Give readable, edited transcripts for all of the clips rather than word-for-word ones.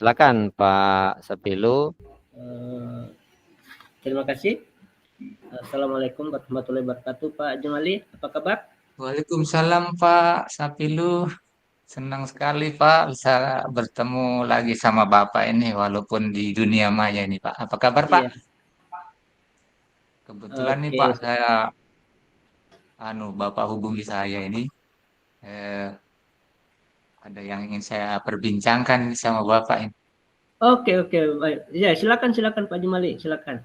Silakan Pak Sapilu. Eh, Terima kasih. Assalamualaikum warahmatullahi wabarakatuh. Pak Jumali, apa kabar? Waalaikumsalam Pak Sapilu. Senang sekali Pak bisa bertemu lagi sama Bapak ini walaupun di dunia maya ini Pak. Apa kabar Pak? Iya, Kebetulan nih Pak oke. saya Bapak hubungi saya ini eh, ada yang ingin saya perbincangkan sama Bapak ini. Oke, oke, baik. Ya, silakan, silakan Pak Jumali, silakan.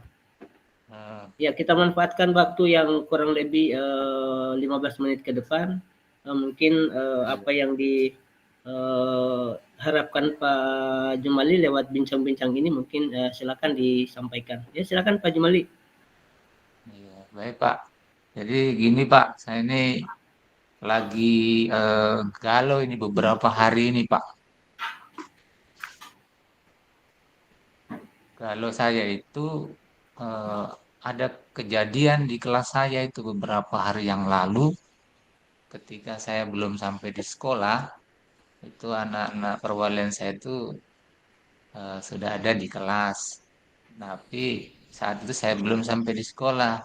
Eh, Ya, kita manfaatkan waktu yang kurang lebih 15 menit ke depan. Mungkin iya. apa yang diharapkan Pak Jumali lewat bincang-bincang ini mungkin silakan disampaikan. Ya, silakan Pak Jumali. Iya, baik Pak. Jadi gini Pak, saya ini lagi galau ini beberapa hari ini Pak. Kalau saya itu eh, ada kejadian di kelas saya itu beberapa hari yang lalu ketika saya belum sampai di sekolah, itu anak-anak perwalian saya itu sudah ada di kelas. Tapi saat itu saya belum sampai di sekolah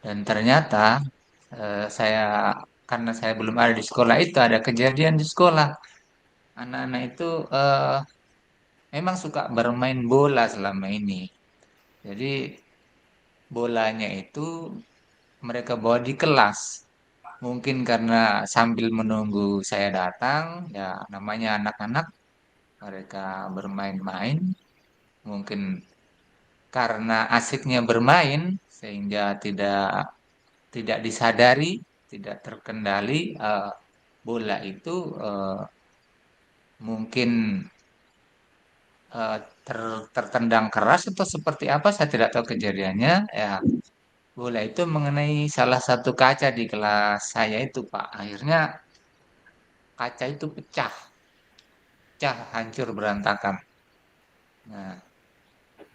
dan ternyata saya karena saya belum ada di sekolah itu ada kejadian di sekolah. Anak-anak itu memang suka bermain bola selama ini. Jadi bolanya itu mereka bawa di kelas. Mungkin karena sambil menunggu saya datang, ya namanya anak-anak, mereka bermain-main. Mungkin karena asiknya bermain, sehingga tidak disadari, tidak terkendali, bola itu mungkin eh, tertendang keras atau seperti apa, saya tidak tahu kejadiannya. Ya, bola itu mengenai salah satu kaca di kelas saya itu, Pak. Akhirnya kaca itu pecah, pecah, hancur berantakan. Nah,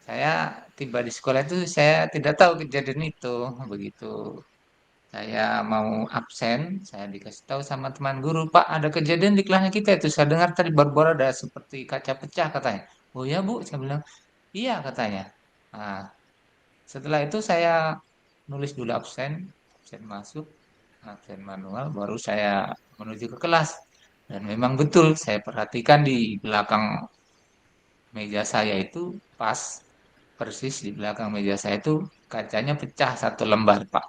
saya tiba di sekolah itu saya tidak tahu kejadian itu. Begitu saya mau absen, saya dikasih tahu sama teman guru, Pak, ada kejadian di kelasnya kita itu. Saya dengar tadi baru-baru ada seperti kaca pecah katanya. Oh ya Bu, saya bilang, iya katanya. Nah, setelah itu saya nulis dulu absen, absen masuk, absen manual, baru saya menuju ke kelas. Dan memang betul, saya perhatikan di belakang meja saya itu pas persis di belakang meja saya itu kacanya pecah satu lembar, Pak.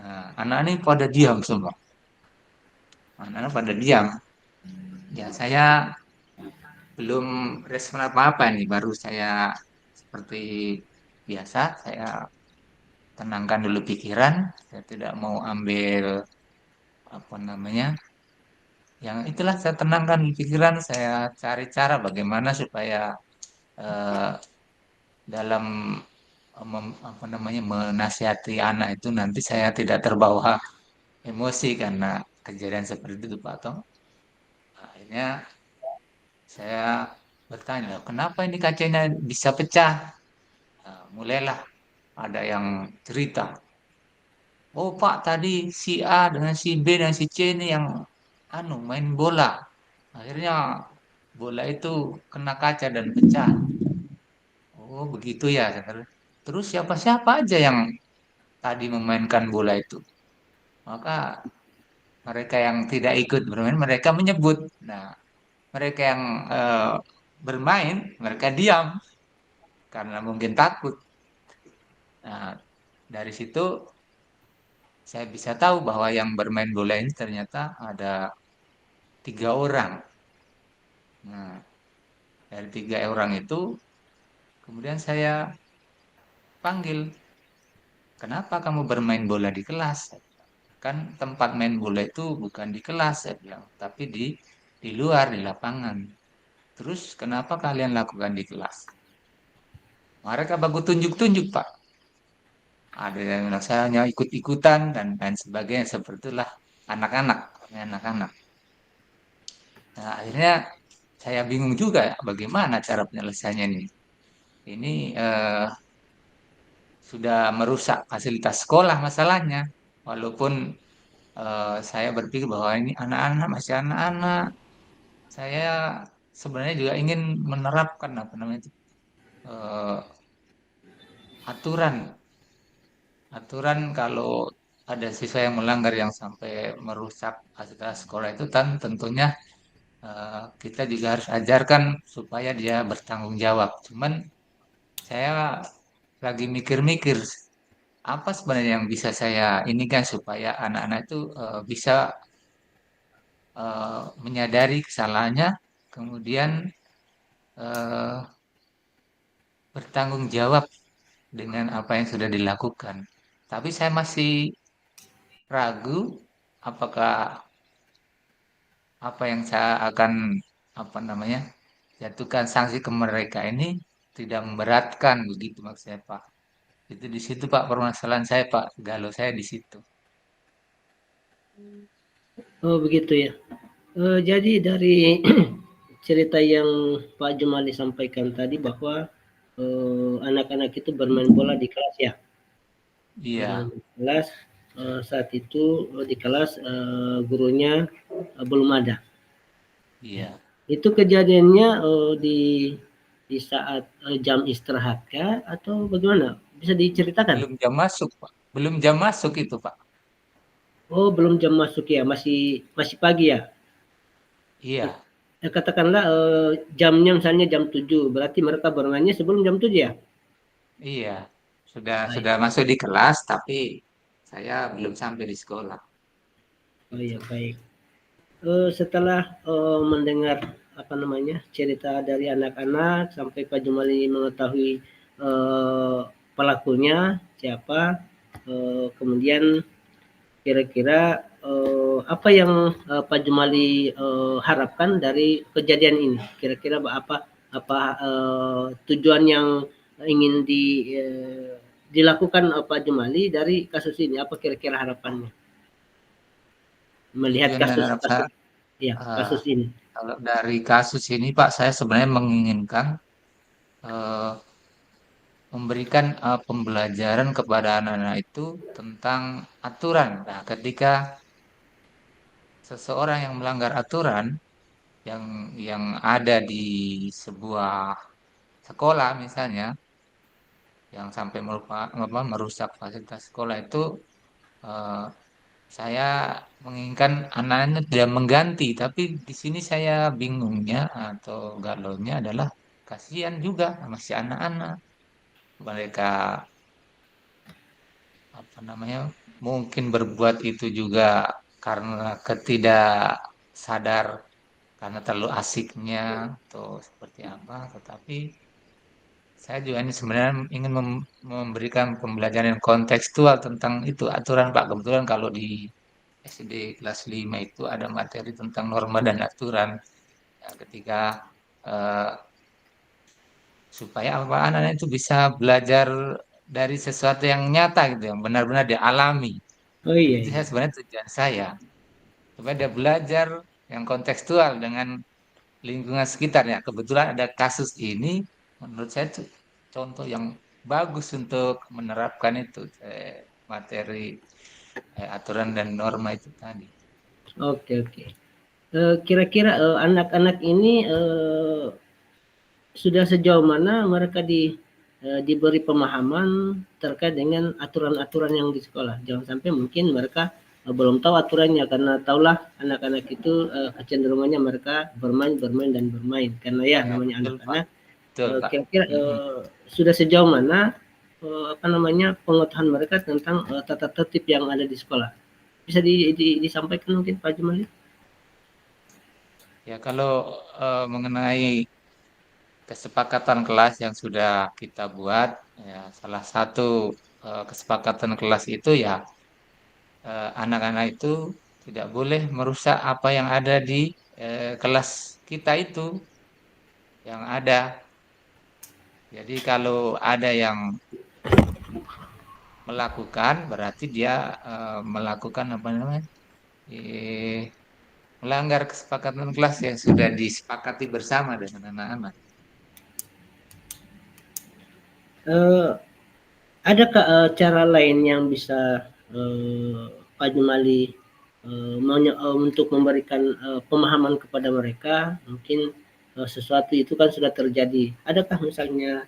Nah, anak-anak ini pada diam semua. Anak-anak pada diam. Ya, saya belum respon apa-apa nih, baru saya seperti biasa, saya tenangkan dulu pikiran, saya tidak mau ambil apa namanya, yang itulah saya tenangkan dulu pikiran, saya cari cara bagaimana supaya eh, dalam apa namanya menasihati anak itu nanti saya tidak terbawa emosi karena kejadian seperti itu Pak Tong. Akhirnya saya bertanya, kenapa ini kacanya bisa pecah? Nah, mulailah ada yang cerita. Oh Pak, tadi si A dengan si B dan si C ini yang main bola. Akhirnya bola itu kena kaca dan pecah. Oh begitu ya. Saya kata. Terus siapa-siapa aja yang tadi memainkan bola itu? Maka mereka yang tidak ikut bermain, mereka menyebut. Nah, mereka yang eh, bermain, mereka diam karena mungkin takut. Nah, dari situ saya bisa tahu bahwa yang bermain bola ini ternyata ada 3 orang. Nah, dari 3 orang itu, kemudian saya panggil, kenapa kamu bermain bola di kelas? Kan tempat main bola itu bukan di kelas, saya bilang, tapi di luar, di lapangan. Terus kenapa kalian lakukan di kelas? Mereka bagus tunjuk-tunjuk, Pak. Ada yang bilang saya hanya ikut-ikutan dan lain sebagainya, seperti itulah anak-anak, anak-anak. Nah, akhirnya saya bingung juga ya, bagaimana cara penyelesaiannya ini. Ini sudah merusak fasilitas sekolah masalahnya. Walaupun saya berpikir bahwa ini anak-anak masih anak-anak. Saya sebenarnya juga ingin menerapkan apa namanya itu, eh, aturan aturan kalau ada siswa yang melanggar yang sampai merusak fasilitas sekolah itu kan tentunya kita juga harus ajarkan supaya dia bertanggung jawab. Cuman saya lagi mikir-mikir apa sebenarnya yang bisa saya ini kan supaya anak-anak itu bisa menyadari kesalahannya, kemudian eh, bertanggung jawab dengan apa yang sudah dilakukan. Tapi saya masih ragu apakah apa yang saya akan apa namanya jatuhkan sanksi ke mereka ini tidak memberatkan begitu maksud saya Pak. Itu di situ Pak permasalahan saya Pak, galau saya di situ. Oh begitu ya. Jadi dari cerita yang Pak Jumali sampaikan tadi bahwa anak-anak itu bermain bola di kelas ya. Iya, Di kelas saat itu di kelas gurunya belum ada. iya. Itu kejadiannya di saat jam istirahat kah atau bagaimana? Bisa diceritakan? Belum jam masuk Pak. Belum jam masuk itu Pak. Oh belum jam masuk ya, masih masih pagi ya. Iya, Katakanlah jamnya misalnya jam 7, berarti mereka bermainnya sebelum jam 7 ya? iya. Sudah Baik. masuk di kelas tapi saya belum sampai di sekolah. Oh iya baik. Setelah mendengar apa namanya cerita dari anak-anak sampai Pak Jumali mengetahui eh, pelakunya siapa, kemudian kira-kira apa yang Pak Jumali harapkan dari kejadian ini? Kira-kira apa tujuan yang ingin dilakukan Pak Jumali dari kasus ini? Apa kira-kira harapannya melihat Tujuan dan harap saya kasus-kasus ya eh, kasus ini? kalau dari kasus ini Pak, saya sebenarnya menginginkan eh, memberikan pembelajaran kepada anak-anak itu tentang aturan. Nah, ketika seseorang yang melanggar aturan yang ada di sebuah sekolah misalnya, yang sampai merusak fasilitas sekolah itu, eh, saya menginginkan anak-anak tidak mengganti. Tapi di sini saya bingungnya atau galaunya adalah kasihan juga sama si anak-anak. Mereka apa namanya mungkin berbuat itu juga karena ketidaksadar karena terlalu asiknya atau seperti apa tetapi saya juga ini sebenarnya ingin memberikan pembelajaran yang kontekstual tentang itu aturan Pak. Kebetulan kalau di SD kelas 5 itu ada materi tentang norma dan aturan ya, ketika eh, supaya apa anak-anak itu bisa belajar dari sesuatu yang nyata gitu yang benar-benar dialami. Oh iya Itu saya iya. sebenarnya tujuan saya supaya dia belajar yang kontekstual dengan lingkungan sekitarnya. Kebetulan ada kasus ini, menurut saya itu contoh yang bagus untuk menerapkan itu materi aturan dan norma itu tadi. Oke oke. Kira-kira anak-anak ini sudah sejauh mana mereka diberi pemahaman terkait dengan aturan-aturan yang di sekolah. Jangan sampai mungkin mereka belum tahu aturannya karena tahulah anak-anak itu kecenderungannya mereka bermain, bermain dan bermain. Karena ya Ya namanya betul Pak, anak-anak betul Pak. kira-kira Mm-mm. sudah sejauh mana apa namanya pengetahuan mereka tentang tata tertib yang ada di sekolah. Bisa disampaikan mungkin Pak Jumali? Ya kalau mengenai kesepakatan kelas yang sudah kita buat, ya salah satu kesepakatan kelas itu ya anak-anak itu tidak boleh merusak apa yang ada di kelas kita itu yang ada. Jadi kalau ada yang melakukan, berarti dia melakukan apa namanya, eh, melanggar kesepakatan kelas yang sudah disepakati bersama dengan anak-anak. Eh, Adakah cara lain yang bisa Pak Jumali untuk memberikan pemahaman kepada mereka? Mungkin sesuatu itu kan sudah terjadi. Adakah misalnya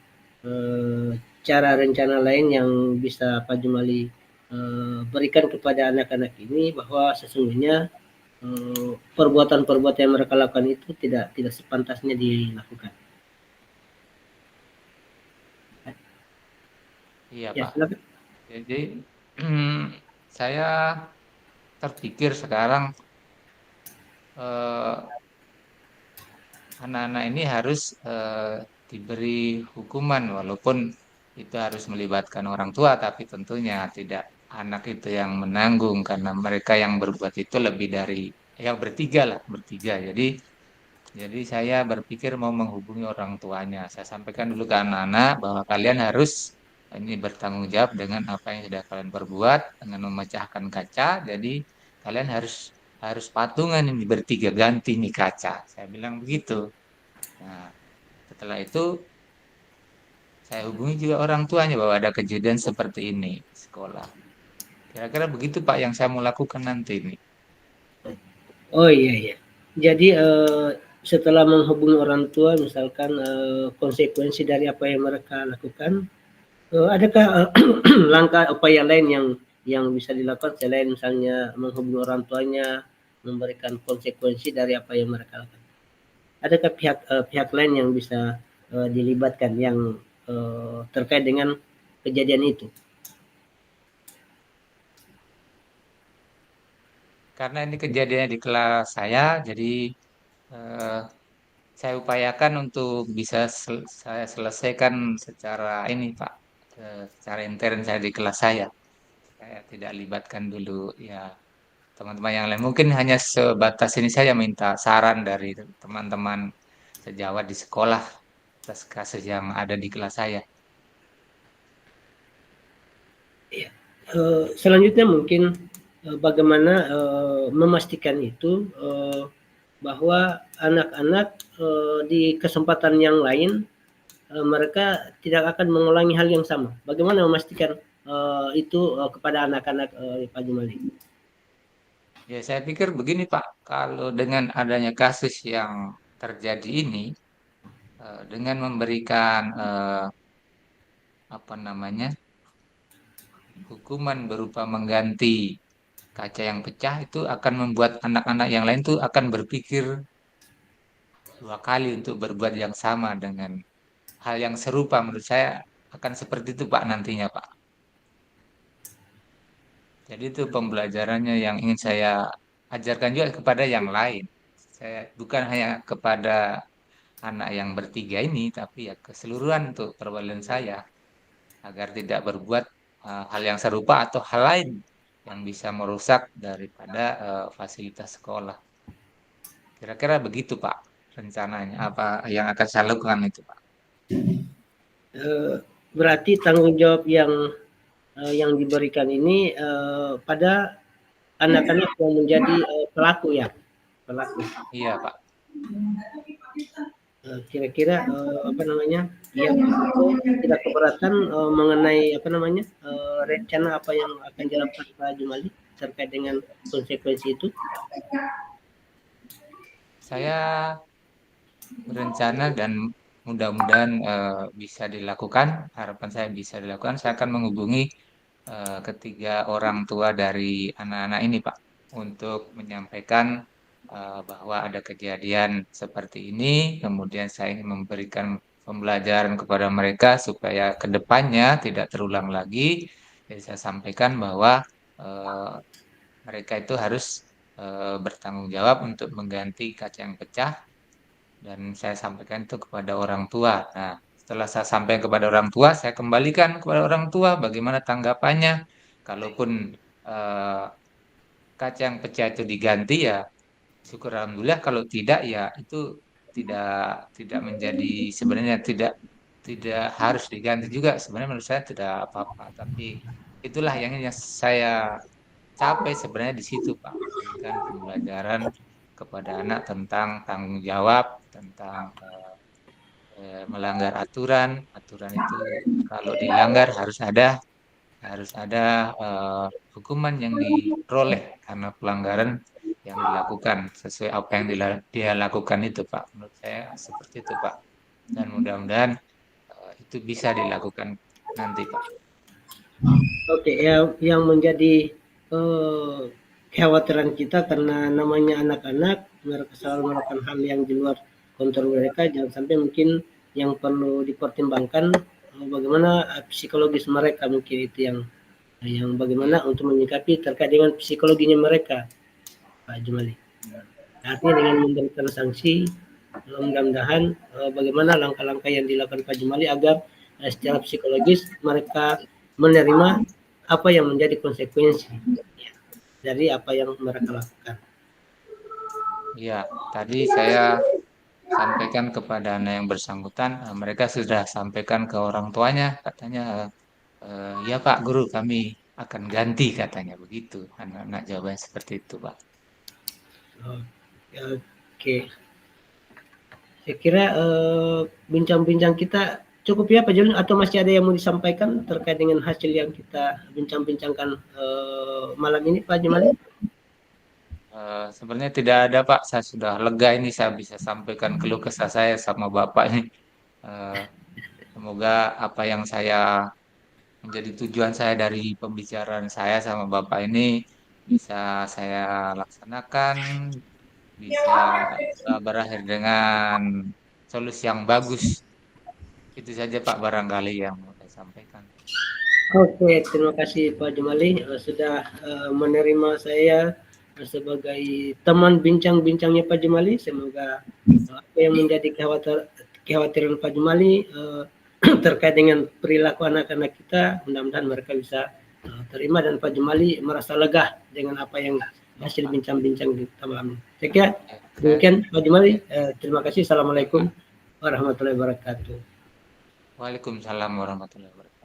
cara rencana lain yang bisa Pak Jumali berikan kepada anak-anak ini bahwa sesungguhnya perbuatan-perbuatan yang mereka lakukan itu tidak sepantasnya dilakukan. Iya, Ya, Pak. silakan. Jadi saya terpikir sekarang eh, anak-anak ini harus diberi hukuman walaupun itu harus melibatkan orang tua, tapi tentunya tidak anak itu yang menanggung karena mereka yang berbuat itu lebih dari yang bertiga lah, bertiga. Jadi saya berpikir mau menghubungi orang tuanya. Saya sampaikan dulu ke anak-anak bahwa kalian harus ini bertanggung jawab dengan apa yang sudah kalian perbuat dengan memecahkan kaca. Jadi kalian harus harus patungan ini bertiga ganti nih kaca. Saya bilang begitu. Nah, setelah itu saya hubungi juga orang tuanya bahwa ada kejadian seperti ini di sekolah. Kira-kira begitu Pak yang saya mau lakukan nanti ini. Oh iya iya. Jadi setelah menghubungi orang tua, misalkan konsekuensi dari apa yang mereka lakukan, adakah langkah upaya lain yang bisa dilakukan selain misalnya menghubungi orang tuanya, memberikan konsekuensi dari apa yang mereka lakukan? Adakah pihak lain yang bisa dilibatkan yang terkait dengan kejadian itu? Karena ini kejadiannya di kelas saya, jadi eh, saya upayakan untuk bisa saya selesaikan secara ini Pak, secara intern saya di kelas saya. Saya tidak libatkan dulu ya teman-teman yang lain. Mungkin hanya sebatas ini saja minta saran dari teman-teman sejawat di sekolah atas kasus yang ada di kelas saya. Ya. Selanjutnya mungkin bagaimana memastikan itu bahwa anak-anak di kesempatan yang lain mereka tidak akan mengulangi hal yang sama. Bagaimana memastikan itu kepada anak-anak Pak Jumali? Ya, saya pikir begini Pak, kalau dengan adanya kasus yang terjadi ini, dengan memberikan apa namanya hukuman berupa mengganti kaca yang pecah itu akan membuat anak-anak yang lain tuh akan berpikir dua kali untuk berbuat yang sama dengan hal yang serupa. Menurut saya akan seperti itu Pak nantinya Pak. Jadi itu pembelajarannya yang ingin saya ajarkan juga kepada yang lain. Saya bukan hanya kepada anak yang bertiga ini, tapi ya keseluruhan untuk perwalian saya agar tidak berbuat hal yang serupa atau hal lain yang bisa merusak daripada fasilitas sekolah. Kira-kira begitu Pak rencananya. Apa yang akan saya lakukan itu Pak? Eh, Berarti tanggung jawab yang diberikan ini pada anak-anak yang menjadi pelaku ya, pelaku. Iya Pak. Kira-kira apa namanya, yang tidak keberatan mengenai apa namanya rencana apa yang akan dilakukan Pak Jumali terkait dengan konsekuensi itu? Saya berencana dan mudah-mudahan bisa dilakukan. Harapan saya bisa dilakukan. Saya akan menghubungi ketiga orang tua dari anak-anak ini, Pak, untuk menyampaikan bahwa ada kejadian seperti ini. Kemudian saya ingin memberikan pembelajaran kepada mereka supaya ke depannya tidak terulang lagi. Jadi saya sampaikan bahwa eh, mereka itu harus bertanggung jawab untuk mengganti kaca yang pecah dan saya sampaikan itu kepada orang tua. Nah, setelah saya sampaikan kepada orang tua, saya kembalikan kepada orang tua bagaimana tanggapannya. Kalaupun eh, kaca yang pecah itu diganti ya, syukur alhamdulillah. Kalau tidak ya itu tidak tidak menjadi sebenarnya tidak harus diganti juga. Sebenarnya menurut saya tidak apa-apa. Tapi itulah yang ingin saya capai sebenarnya di situ, Pak. Memberikan pembelajaran kepada anak tentang tanggung jawab, tentang melanggar aturan. Aturan itu kalau dilanggar harus ada hukuman yang diperoleh karena pelanggaran yang dilakukan sesuai apa yang dia lakukan itu Pak. Menurut saya seperti itu Pak. Dan mudah-mudahan itu bisa dilakukan nanti Pak. Oke, ya yang menjadi eh, kekhawatiran kita karena namanya anak-anak, mereka selalu melakukan hal yang di luar kontrol mereka, jangan sampai mungkin yang perlu dipertimbangkan bagaimana psikologis mereka, mungkin itu yang bagaimana untuk menyikapi terkait dengan psikologinya mereka, Pak Jumali. Artinya dengan memberikan sanksi, mudah-mudahan bagaimana langkah-langkah yang dilakukan Pak Jumali agar secara psikologis mereka menerima apa yang menjadi konsekuensi dari apa yang mereka lakukan. Ya, tadi saya sampaikan kepada anak yang bersangkutan, mereka sudah sampaikan ke orang tuanya, katanya, ya Pak Guru, kami akan ganti katanya begitu. Anak-anak jawabannya seperti itu Pak. Oke, saya kira bincang-bincang kita cukup ya Pak Jolin, atau masih ada yang mau disampaikan terkait dengan hasil yang kita bincang-bincangkan malam ini Pak Jumali? Sebenarnya tidak ada Pak, saya sudah lega ini saya bisa sampaikan keluh kesah saya sama Bapak ini. Semoga apa yang saya menjadi tujuan saya dari pembicaraan saya sama Bapak ini bisa saya laksanakan, bisa berakhir dengan solusi yang bagus. Itu saja Pak barangkali yang mau saya sampaikan. Oke, terima kasih Pak Jumali sudah menerima saya sebagai teman bincang-bincangnya Pak Jumali. Semoga apa yang menjadi kekhawatiran Pak Jumali terkait dengan perilaku anak-anak kita, mudah-mudahan mereka bisa terima dan Pak Jumali merasa lega dengan apa yang hasil bincang-bincang di malam ini. Saya kira demikian Pak Jumali. Terima kasih. Assalamualaikum warahmatullahi wabarakatuh. Waalaikumsalam warahmatullahi wabarakatuh.